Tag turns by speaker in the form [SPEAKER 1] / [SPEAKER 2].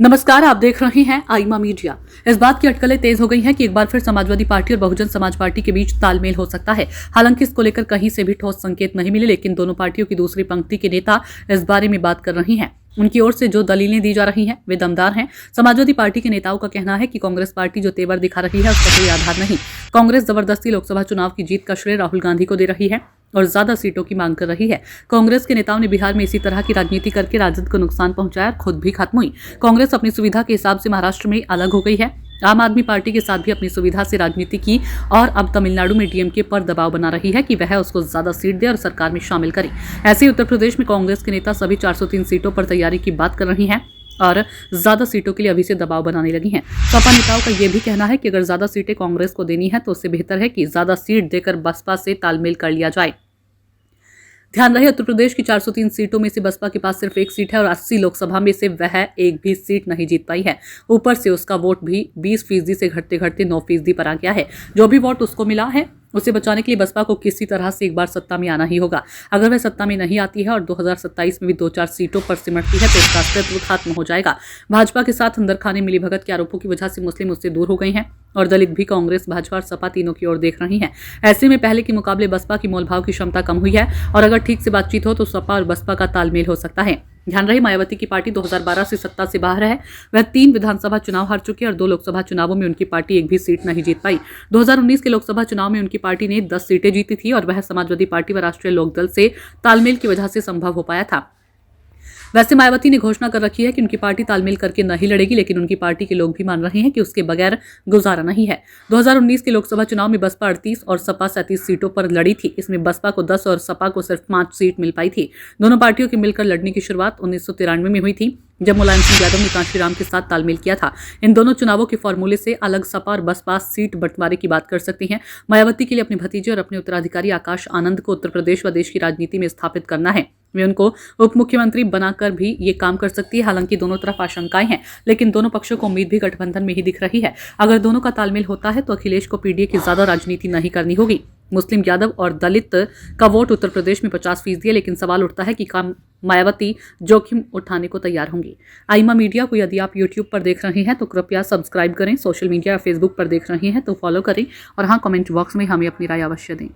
[SPEAKER 1] नमस्कार, आप देख रहे हैं आईमा मीडिया। इस बात की अटकलें तेज हो गई हैं कि एक बार फिर समाजवादी पार्टी और बहुजन समाज पार्टी के बीच तालमेल हो सकता है। हालांकि इसको लेकर कहीं से भी ठोस संकेत नहीं मिले, लेकिन दोनों पार्टियों की दूसरी पंक्ति के नेता इस बारे में बात कर रही हैं। उनकी ओर से जो दलीलें दी जा रही हैं वे दमदार हैं। समाजवादी पार्टी के नेताओं का कहना है कि कांग्रेस पार्टी जो तेवर दिखा रही है उसका कोई आधार नहीं। कांग्रेस जबरदस्ती लोकसभा चुनाव की जीत का श्रेय राहुल गांधी को दे रही है और ज्यादा सीटों की मांग कर रही है। कांग्रेस के नेताओं ने बिहार में इसी तरह की राजनीति करके राजद को नुकसान पहुंचाया और खुद भी खत्म हुई। कांग्रेस अपनी सुविधा के हिसाब से महाराष्ट्र में अलग हो गई है। आम आदमी पार्टी के साथ भी अपनी सुविधा से राजनीति की और अब तमिलनाडु में डीएमके पर दबाव बना रही है कि वह उसको ज्यादा सीट दे और सरकार में शामिल करे। ऐसे ही उत्तर प्रदेश में कांग्रेस के नेता सभी 403 सीटों पर तैयारी की बात कर रही हैं और ज्यादा सीटों के लिए अभी से दबाव बनाने लगी हैं। सपा नेताओं का यह भी कहना है कि अगर ज्यादा सीटें कांग्रेस को देनी है तो उससे बेहतर है कि ज्यादा सीट देकर बसपा से तालमेल कर लिया जाए। ध्यान रहे, उत्तर प्रदेश की 403 सीटों में से बसपा के पास सिर्फ एक सीट है और 80 लोकसभा में से वह एक भी सीट नहीं जीत पाई है। ऊपर से उसका वोट भी 20% से घटते घटते 9% पर आ गया है। जो भी वोट उसको मिला है उसे बचाने के लिए बसपा को किसी तरह से एक बार सत्ता में आना ही होगा। अगर वह सत्ता में नहीं आती है और 2027 में भी 2-4 सीटों पर सिमटती है तो इसका अस्तित्व खत्म हो जाएगा। भाजपा के साथ अंदर खाने मिलीभगत के आरोपों की वजह से मुस्लिम उससे दूर हो गए हैं और दलित भी कांग्रेस, भाजपा और सपा तीनों की ओर देख रही हैं। ऐसे में पहले के मुकाबले बसपा की मोलभाव की क्षमता कम हुई है और अगर ठीक से बातचीत हो तो सपा और बसपा का तालमेल हो सकता है। ध्यान रहे, मायावती की पार्टी 2012 से सत्ता से बाहर है। वह 3 विधानसभा चुनाव हार चुकी और 2 लोकसभा चुनावों में उनकी पार्टी एक भी सीट नहीं जीत पाई। 2019 के लोकसभा चुनाव में उनकी पार्टी ने 10 सीटें जीती थी और वह समाजवादी पार्टी व राष्ट्रीय लोकदल से तालमेल की वजह से संभव हो पाया था। वैसे मायावती ने घोषणा कर रखी है कि उनकी पार्टी तालमेल करके नहीं लड़ेगी, लेकिन उनकी पार्टी के लोग भी मान रहे हैं कि उसके बगैर गुजारा नहीं है। 2019 के लोकसभा चुनाव में बसपा 38 और सपा 37 सीटों पर लड़ी थी। इसमें बसपा को 10 और सपा को सिर्फ 5 सीट मिल पाई थी। दोनों पार्टियों के मिलकर लड़ने की शुरुआत 1993 में हुई थी, जब मुलायम सिंह यादव ने कांशीराम के साथ तालमेल किया था। इन दोनों चुनावों के फॉर्मूले से अलग सपा और बसपा सीट बंटवारे की बात कर सकती हैं। मायावती के लिए अपने भतीजे और अपने उत्तराधिकारी आकाश आनंद को उत्तर प्रदेश व देश की राजनीति में स्थापित करना है। वे उनको उप मुख्यमंत्री बनाकर भी ये काम कर सकती है। हालांकि दोनों तरफ आशंकाएं हैं, लेकिन दोनों पक्षों को उम्मीद भी गठबंधन में ही दिख रही है। अगर दोनों का तालमेल होता है तो अखिलेश को पीडीए की ज्यादा राजनीति नहीं करनी होगी। मुस्लिम, यादव और दलित का वोट उत्तर प्रदेश में 50% है, लेकिन सवाल उठता है कि मायावती जोखिम उठाने को तैयार होंगी। आईमा मीडिया को यदि आप यूट्यूब पर देख रहे हैं तो कृपया सब्सक्राइब करें। सोशल मीडिया या फेसबुक पर देख रहे हैं तो फॉलो करें और हाँ, कमेंट बॉक्स में हमें अपनी राय अवश्य दें।